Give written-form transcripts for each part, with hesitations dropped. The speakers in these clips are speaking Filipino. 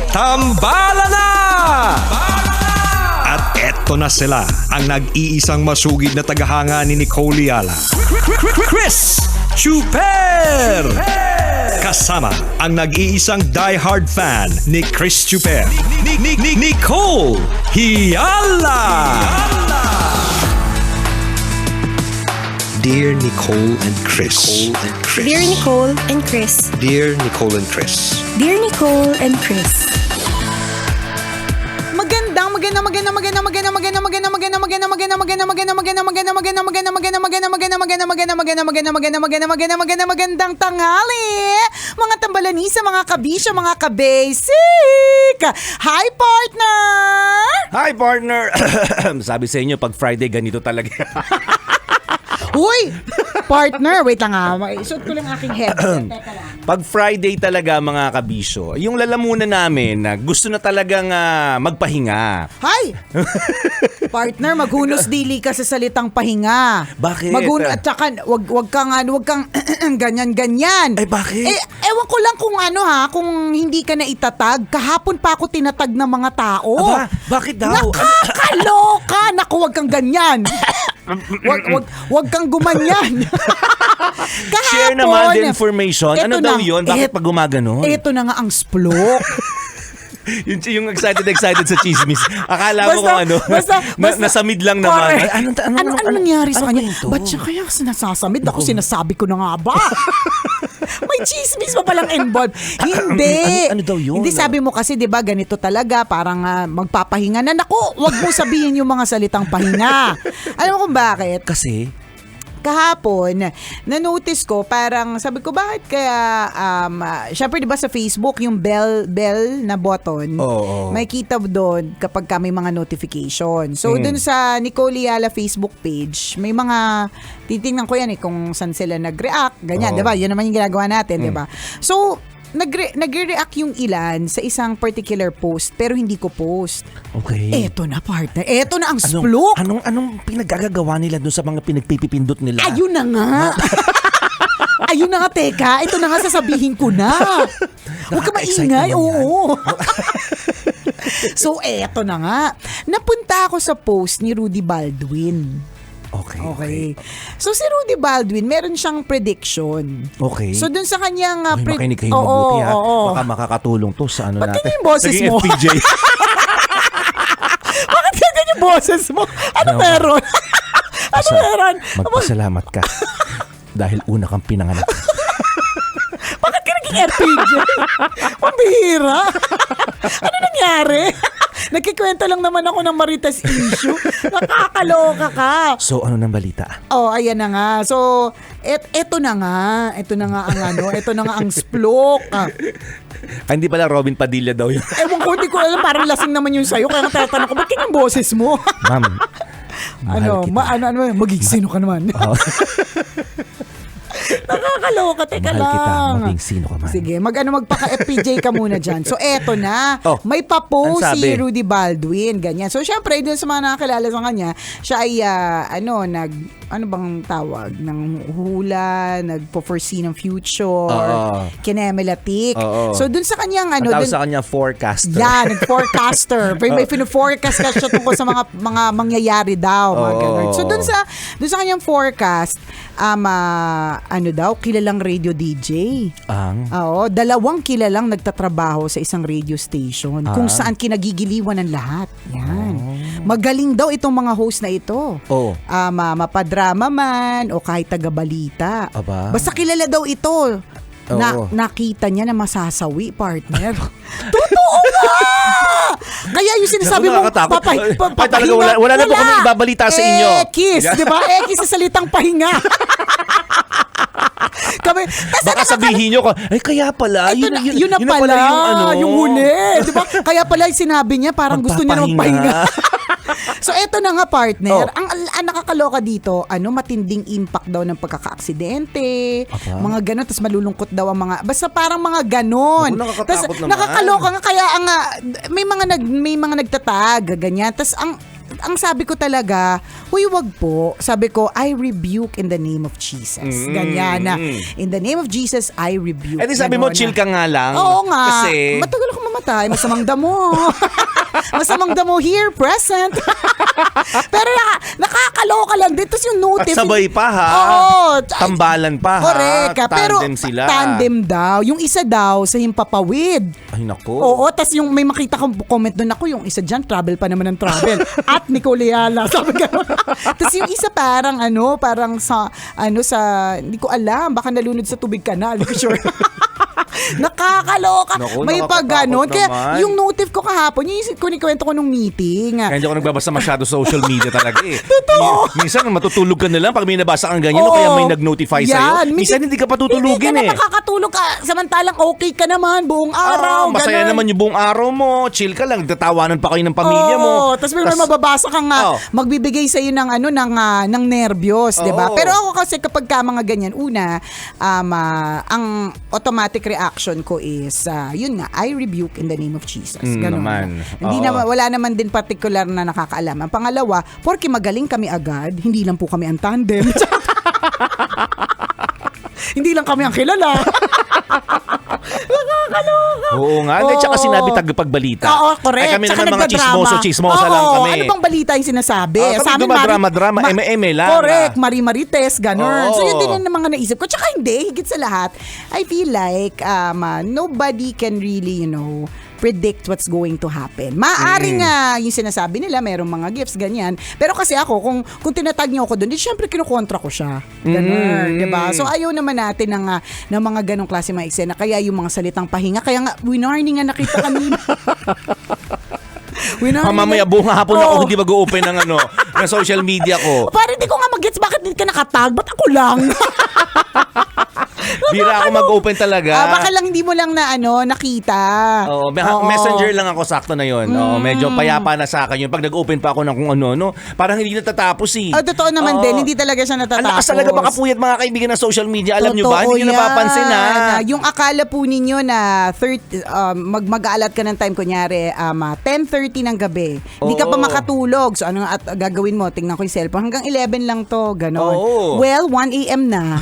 Tambala na! At eto na sila, ang nag-iisang masugid na tagahanga ni Nicole Yala, Chris Chuper! Kasama ang nag-iisang diehard fan ni Chris Chuper, Nicole Yala! Dear Nicole and Chris. Dear Nicole and Chris. Dear Nicole and Chris. Dear Nicole and Chris. Magandang tanghali, mga tambalanisa, mga kabisya, mga kabasic. Hi, partner! Hi, partner! Sabi sa inyo, pag Friday, ganito talaga. Uy! Partner, wait lang isuot ko lang aking headset. Teka lang. Pag Friday talaga, mga kabisyo, yung lalamunan namin na gusto na talagang magpahinga. Hi! Partner, maghunos dili ka sa salitang pahinga. Bakit? At saka, wag kang ganyan-ganyan. Eh, bakit? Ewan ko lang kung hindi ka na itatag. Kahapon pa ako tinatag ng mga tao. Aba, bakit daw? Nakakaloka! Naku, wag kang ganyan. wag kang gumanyan. Kahapon, Share naman the information. Ano daw yun? Bakit pag gumagano? Ito na nga ang splok. yung excited sa chismis. Akala mo kung nasamid lang naman. Ano nangyari sa kanya? Ito? Ba't siya kaya sinasasamid? Ako sinasabi ko na nga ba? May chismis pa palang involved. Hindi. Ano daw yun? Hindi, sabi mo kasi, di ba, ganito talaga, parang magpapahinga na. Naku, wag mo sabihin yung mga salitang pahinga. Alam mo kung bakit? Kasi? Kahapon, na-notice ko, parang sabi ko, bakit kaya, syempre diba sa Facebook, yung bell na button, may kita doon kapag may mga notification. So, dun sa Nicole Yala Facebook page, may mga, titingnan ko yan kung saan sila nag-react, ganyan, diba? Yan naman yung ginagawa natin, diba? So, nagre-react yung ilan sa isang particular post pero hindi ko post. Okay. Eto na, partner. Eto na ang splok. Anong pinaggagawa nila doon sa mga pinagpipindot nila? Ayun na nga. Ayun na nga, teka. Ito na nga, sasabihin ko na. Huwag ka maingay. Oo. So, eto na nga. Napunta ako sa post ni Rudy Baldwin. Okay. So si Rudy Baldwin, meron siyang prediction. Okay. So dun sa kanyang makinig kayo mabuti ha. Baka makakatulong to sa ano ba't natin. ganyan yung boses mo? FPJ. Bakit ganyan yung boses mo? Ano meron? Ano meron? Magpasalamat ka. Dahil una kang pinanganak. Bakit ka naging FPJ? Pambihira. Ano nangyari? Nagkikwento lang naman ako ng Maritas issue. Nakakaloka ka. So, ano nang balita? Ayan na nga. So, eto na nga. Ito na nga ang splok. Hindi pala Robin Padilla daw yun. Ewan ko, hindi ko alam. Parang lasing naman yung sayo. Kaya tatanong ko, bakit yung boses mo? Ma'am, mahal kita. Maging sino ka naman? Nakakaloka, teka mahal lang. kita, maging sino ka man. Sige, magpaka-FPJ ka muna dyan. So, eto na. May papost ang si sabi? Rudy Baldwin, ganyan. So, syempre, dun sa mga nakakilala sa kanya, siya ay, ano bang tawag? Ng hula, nagpo-foresee ng future, kinemelatik. So, dun sa kanyang, ang tawag sa kanya, forecaster. Yeah, nag-forecaster. May fino-forecast ka siya tungkol sa mga mangyayari daw. Mga ganun. So, dun sa kanyang forecast, kilalang radio DJ. Oo, 2 kilalang nagtatrabaho sa isang radio station kung saan kinagigiliwan ng lahat. Yan. Magaling daw itong mga host na ito. Mapadrama man o kahit taga-balita. Basta kilala daw ito. Nakita niya na masasawi, partner. Totoo nga! Kaya yung sinasabi mo, papahinga. Wala na po kami ibabalita sa inyo. Ekis, di ba? Ekis sa salitang pahinga. Baka sabihin nyo, kaya pala, yun na pala yung huli. Di ba? Kaya pala yung sinabi niya, parang gusto niya na magpahinga. So, eto na nga, partner. Ang nakakaloka dito, matinding impact daw ng pagkakaaksidente, mga ganon, tapos malulungkot daw ang mga, basta parang mga ganon. Tapos, nakakaloka nga, kaya may mga nagtatag, ganyan. Tapos, ang sabi ko talaga, huy, wag po. Sabi ko, I rebuke in the name of Jesus. Ganyan na. In the name of Jesus, I rebuke. Eh di sabi mo, chill ka nga lang. Oo nga. Kasi, matagal ako mamatay. patay, masamang damo. Masamang damo here, present. Pero nakakaloka lang din. Tapos yung notif. At sabay pa ha. Oo. Tambalan pa ha. Correct. Pero Tandem sila. tandem daw. Yung isa daw sa Himpapawid. Ay nako. Oo, tas yung may makita kong comment doon ako, yung isa dyan, travel pa naman ng travel. At Nicole Ayala, sabi gano'n. Tas yung isa parang hindi ko alam, baka nalunod sa tubig kanal, hindi ko sure. Nakakaloka. Naku, may pag nakakatakot ganon. Kaya naman. yung notif ko kahapon, yung kunikwento ko nung meeting. Kaya hindi ako nagbabasa masyado social media talaga eh. Totoo. Minsan matutulog ka na lang pag may nabasa kang ganyan o kaya may nag-notify sa'yo. Yan. Minsan hindi ka patutulugin Hindi ka na eh. makakatulog ka. Samantalang okay ka naman buong araw. Masaya ganon. naman yung buong araw mo. Chill ka lang. Tatawanan pa kayo ng pamilya mo. Tapos may mababasa kang magbibigay sa iyo ng ng nervyos, 'di ba? Oo. Pero ako kasi kapag ka mga ganyan, una, ang automatic reaction ko is yun nga, I rebuke in the name of Jesus. Ganun. Naman. Hindi Oo. na wala naman din particular na nakakaalam. Ang pangalawa, porque magaling kami agad, hindi lang po kami ang tandem. Hindi lang kami ang kilala. Nakakaloka. Oo nga. Hindi, tsaka sinabi tagapagbalita. Oo, correct. Ay, kami Tsaka naman mga nagdadrama. chismosa lang Oo, kami. ano bang balita yung sinasabi? Kami dumadrama-drama, eme-eme lang. Correct, Marie-Marites, ganun. Oo. So yun din yung mga naisip ko. Tsaka hindi, higit sa lahat, I feel like nobody can really, predict what's going to happen. Maaring yung sinasabi nila, merong mga gifts, ganyan. Pero kasi ako, kung tinatag niyo ako doon, syempre kinukontra ko siya. Ganun, diba? So ayaw naman natin ng mga ganong klase mga eksena. Kaya yung mga salitang pahinga, kaya nga, winarning nga nakita kanina. Mamaya buong hapon ako hindi mag-open ng ng social media ko. Parang hindi ko nga mag-gets bakit hindi ka nakatag. Ba't ako lang? Bira ako mag-open talaga. Baka lang hindi mo lang nakita. Oo, messenger lang ako, sakto na yun. Oo, medyo payapa na sa akin yun. Pag nag-open pa ako ng kung ano, parang hindi natatapos eh. Totoo naman din, hindi talaga siya natatapos. Ang lakas talaga makapuyat mga kaibigan ng social media. Alam nyo ba? Totoo Hindi nyo napapansin ha. Yung akala po ninyo na mag-aalat ka ng time, kunyari 10:30 ng gabi. Hindi ka pa Oo. makatulog. So ano at gagawin mo? Tingnan ko yung cellphone. Hanggang 11 lang to. Ganon. Oo. Well, 1 a.m. na.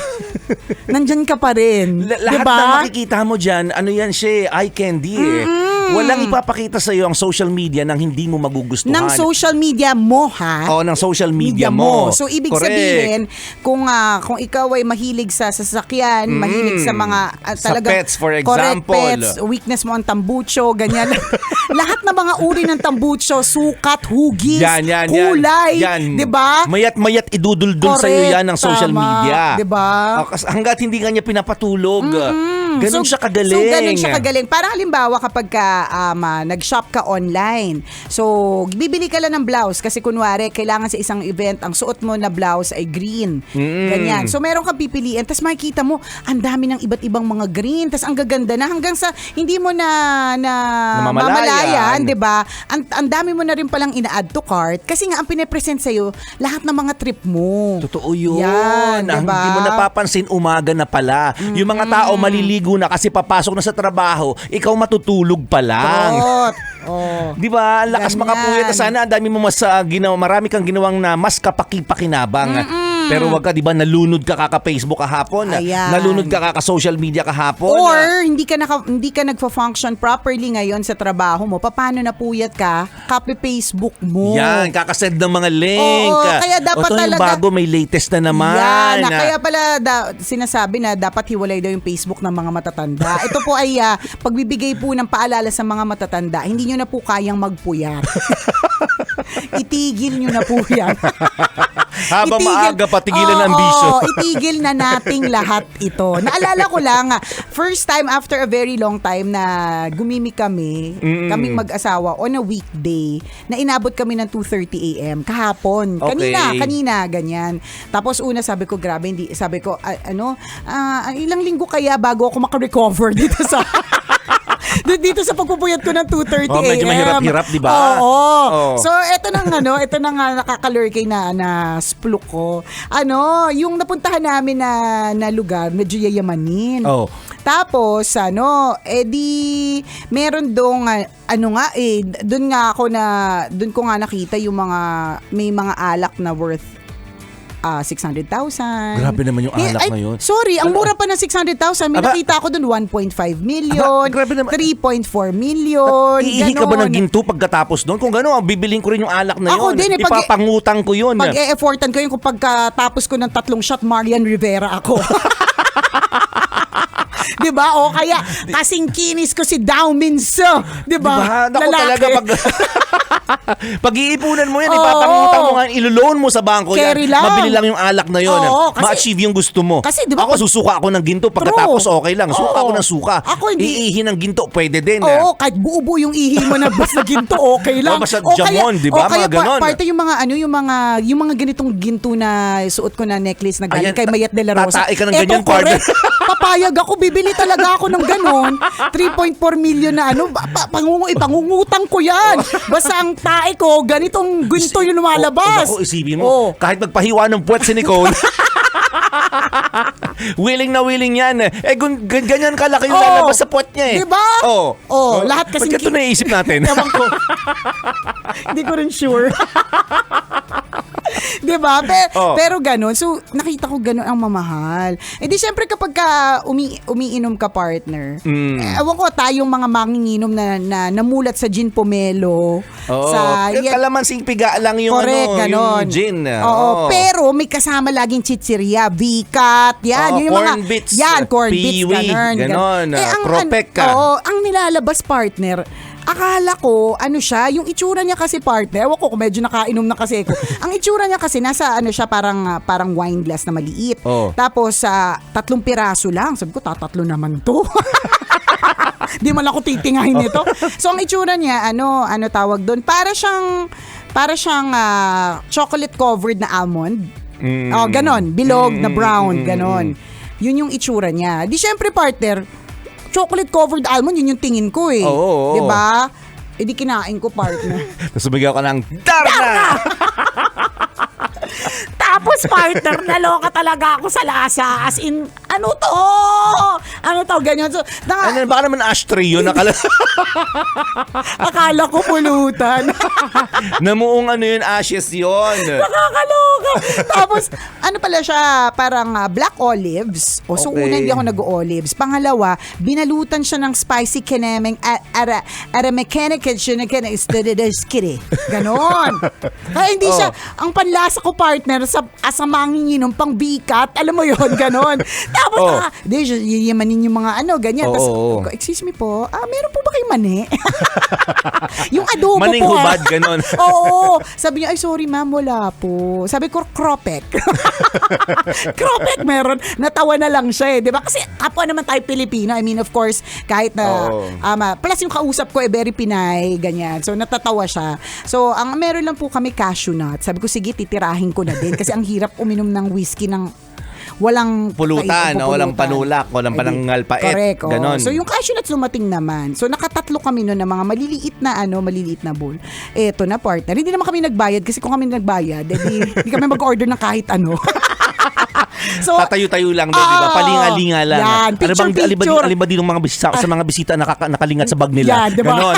Nandyan ka pa rin. Lahat diba? na makikita mo dyan, yan siya, eye candy eh. Walang ipapakita sa'yo ang social media nang hindi mo magugustuhan. Ng social media mo, ha? Oo, ng social media mo. So, ibig Correct. sabihin, kung ikaw ay mahilig sa sasakyan, mahilig sa mga Sa pets, for correct example. pets, weakness mo ang tambucho, ganyan. Lahat ng mga uri ng tambucho, sukat, hugis, kulay, Yan. 'di ba? Mayat-mayat iduduldul sa'yo yan ng social tama. media. 'Di ba? Hanggat hindi ka niya pinapatulog. Ganun siya kagaling. So, ganun siya kagaling. Parang halimbawa kapag nag-shop ka online. So, bibili ka lang ng blouse kasi kunwari, kailangan sa isang event, ang suot mo na blouse ay green. Ganyan. So, meron kang pipiliin. Tapos makikita mo, ang dami ng iba't ibang mga green. Tapos ang gaganda na hanggang sa hindi mo na mamalayan, 'di ba? Ang dami mo na rin palang ina-add to cart kasi nga ang pine-present sa'yo, lahat ng mga trip mo. Totoo yun. Yan, Ang diba? hindi mo napapansin, umaga na pala. Yung mga tao maliligo na kasi papasok na sa trabaho, ikaw matutulog pa lang. Di ba? Ang lakas Ganyan. makapuyat. Sana ang dami mo marami kang ginawang na mas kapaki-pakinabang. Pero wag ka, di ba, nalunod ka kaka-Facebook kahapon, Ayan. nalunod ka kaka-social media kahapon. Or hindi ka nagfa-function properly ngayon sa trabaho mo. Paano napuyat ka? Copy Facebook mo. Yan, kakasend ng mga link. Oo, kaya dapat ito yung talaga- bago, may latest na naman. Yan, kaya pala sinasabi na dapat hiwalay daw yung Facebook ng mga matatanda. Ito po ay pagbibigay po ng paalala sa mga matatanda. Hindi nyo na po kayang magpuyat. Itigil nyo na po yan. Habang maaga pa, tigilan ang bisyo. Oo, itigil na nating lahat ito. Naalala ko lang, first time after a very long time na gumimik kaming mag-asawa on a weekday, na inabot kami ng 2:30 a.m. kahapon. Okay. Kanina, ganyan. Tapos una sabi ko, grabe, sabi ko, ilang linggo kaya bago ako makarecover dito sa... dito sa pagpupuyat ko ng 2:30 a.m. Medyo mahirap-hirap, di ba? Oo. So, ito na nga nakakalurkay na spluk ko. Yung napuntahan namin na lugar, medyo yayamanin. Oh. Tapos, meron dong, doon ko nga nakita yung may mga alak na worth 600,000. Grabe naman yung alak Ay, ngayon. Sorry, ang mura pa ng 600,000. May Aba, nakita ko dun 1.5 million, grabe naman. 3.4 million. Iihi ka ba ganon. ng ginto pagkatapos doon? Kung gano'n, bibiling ko rin yung alak na Ako yun. din, Ipapangutang ko yun. Pag-e-effortan ko yun kung pagkatapos ko ng 3 shot, Marian Rivera ako. Diba? O kaya, kasing kinis ko si Dao Minso. Diba? Naku talaga pag-iipunan mo yan, Oo. ipapangutang mo nga, ilo-loan mo sa bangko Carry yan. lang. Mabili lang yung alak na yun. Oo, kasi- Ma-achieve yung gusto mo. Kasi, di ba, ako susuka ako ng ginto, pagkatapos True. okay lang. Suka Oo. ako ng suka. Ako hindi. Iihi ng ginto, pwede din. Oo, kahit buo-buo yung ihi mo na basta ginto, okay lang. O, basta jamon, di ba? O kaya Mga ganon. parte yung mga yung mga ganitong ginto na suot ko na necklace na galing Ayan, kay Mayat de la Rosa. tatae ka ng Eto, ganyan, partner. correct. Papayag ako, bibili talaga ako ng ganon. 3.4 million na pangungutang ko yan. Basta ang tae ko, ganitong ginto yung lumalabas. Ako, isipin mo, Oo. kahit magpahiwa ng puwet si Nicole, willing na willing yan. Ganyan kalaki yung Oo. lalabas sa puwet niya eh. Diba? Oo. Oo, lahat kasing Ba't ito naiisip natin? Ewan ko. Hindi ko rin sure. Diba? Pero ganun. So, nakita ko ganun ang mamahal. E di syempre kapag ka umiinom ka, partner, ewan ko, tayong mga manginginom na namulat sa gin pomelo. Oo. Sa, Kalamansing piga lang yung, correct, ganon. yung gin. Oo. Pero may kasama laging chichirya, V-cut, yan. Oo, yung mga, corn bits, yan, corn bits, piwi, ganon, cropek ka. ang nilalabas, partner, akala ko, yung itsura niya kasi, partner, ewan ko kung medyo nakainom na kasi ako. Ang itsura niya kasi, nasa siya, parang wine glass na maliit. Oh. Tapos, 3 piraso lang. Sabi ko, tatatlo naman to. Di man ako titingahin nito. So, ang itsura niya, ano tawag doon? Para siyang chocolate covered na almond. Oh, ganon. Bilog na brown, ganon. Yun yung itsura niya. Di syempre, partner, chocolate covered almond, yun yung tingin ko eh. Oo. Diba? E di kinain ko, partner. Tapos sumigaw ka ng, Darna! Tapos, partner, naloka talaga ako sa lasa. As in, ano to? Ganyan. So, Baka naman ashtray yun. akala ko pulutan. Namuong yun, ashes yun. Nakakaloka. Tapos, pala siya, parang black olives. So, Okay. una, hindi ako nag-olives. Pangalawa, binalutan siya ng spicy kinemeng mechanic ganon. Kaya hindi siya, ang panlasa ko, partner, sa manginginom, pang bikat, alam mo yun, ganon. Tapos, yayamanin yung mga ganyan. Tapos, excuse me po, meron po ba kayong mani? Yung adobo Maning po. hubad, ganon. Oo. Sabi niya, ay sorry ma'am, wala po. Sabi ko, cropek. Cropek meron. Natawa na lang siya eh. Diba? Kasi kapwa naman tayo Pilipino. I mean, of course, kahit na, plus yung kausap ko very Pinay, ganyan. So, natatawa siya. So, ang meron lang po kami cashew nut. Sabi ko, sige, titirahin ko na din. Kasi ang hirap uminom ng whiskey ng walang Pulutan, walang panulak, walang panangal pait. Correct. Ganon. So yung cashew nuts lumating naman. So nakatatlo kami noon na mga maliliit na bowl. Eto na, partner. Hindi naman kami nagbayad kasi kung kami nagbayad, hindi kami mag-order ng kahit ano. So, tatayo-tayo lang doon, di ba? Palinga-linga lang. Yan, picture. Alin ba din ng mga bisita, sa mga bisita nakalingat sa bag nila? Yan, diba? Ganon.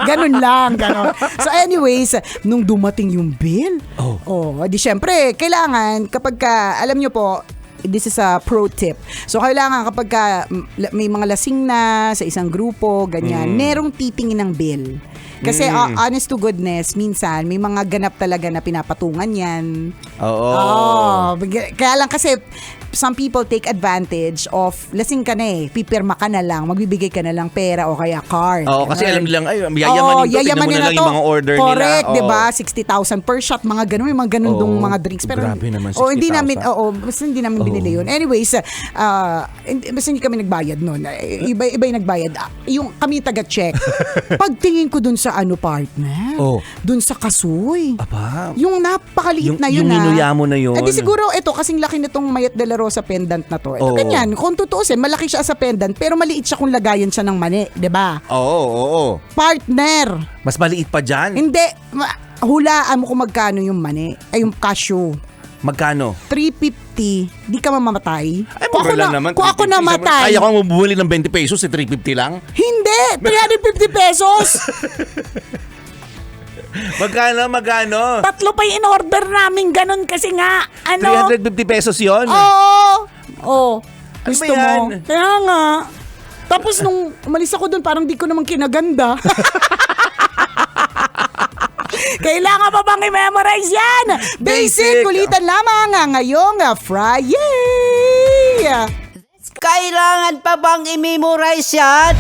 Ganon lang, ganon. So anyways, nung dumating yung bill, di syempre, kailangan kapag alam nyo po, this is a pro tip. So, kailangan kapag may mga lasing na sa isang grupo, ganyan, merong titingin ng bill. Kasi honest to goodness, minsan may mga ganap talaga na pinapatungan yan. Oo. Kaya lang kasi some people take advantage of lasing ka na pipirma ka na lang, magbibigay ka na lang pera o kaya card. Oo, kasi alam nilang, yayamanin to, tignan mo na lang yung mga order nila. Correct, di ba? 60,000 per shot, mga ganun, may mga ganun dong mga drinks. Pero, grabe naman, 60,000. Hindi namin binili yun. Anyways, basta hindi kami nagbayad nun. Iba yung nagbayad. Yung kami taga-check. Pagtingin ko dun sa partner, dun sa kasoy. Aba. Yung napakaliit na yun. Yung inuya mo na yun. Di siguro, ito, kasing laki nitong Mayat de la Rosa pendant na to. Ito ganyan, kung tutuusin, malaki siya sa pendant, pero maliit siya kung lagayan siya ng mani, di ba? Oo. Partner. Mas maliit pa dyan? Hindi. Hulaan mo kung magkano yung mani, ay yung cashew. Magkano? 350, di ka mamamatay. Ay, mura lang naman. Kung ako namatay. Kaya ko bumuli ng 20 pesos, 350 lang? Hindi! 350 pesos! Magkano? Tatlo pa yung in-order namin, ganun kasi nga. 350 pesos yun? Oo. Oh, Ano gusto ba yan? mo? Kaya nga. Tapos nung umalis ako doon, parang di ko naman kinaganda. Kailangan pa bang i-memorize yan? Basic, kulitan lamang ngayong Friday. Kailangan pa bang i-memorize yan?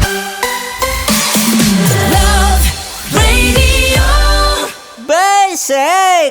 Love Radio. Basic!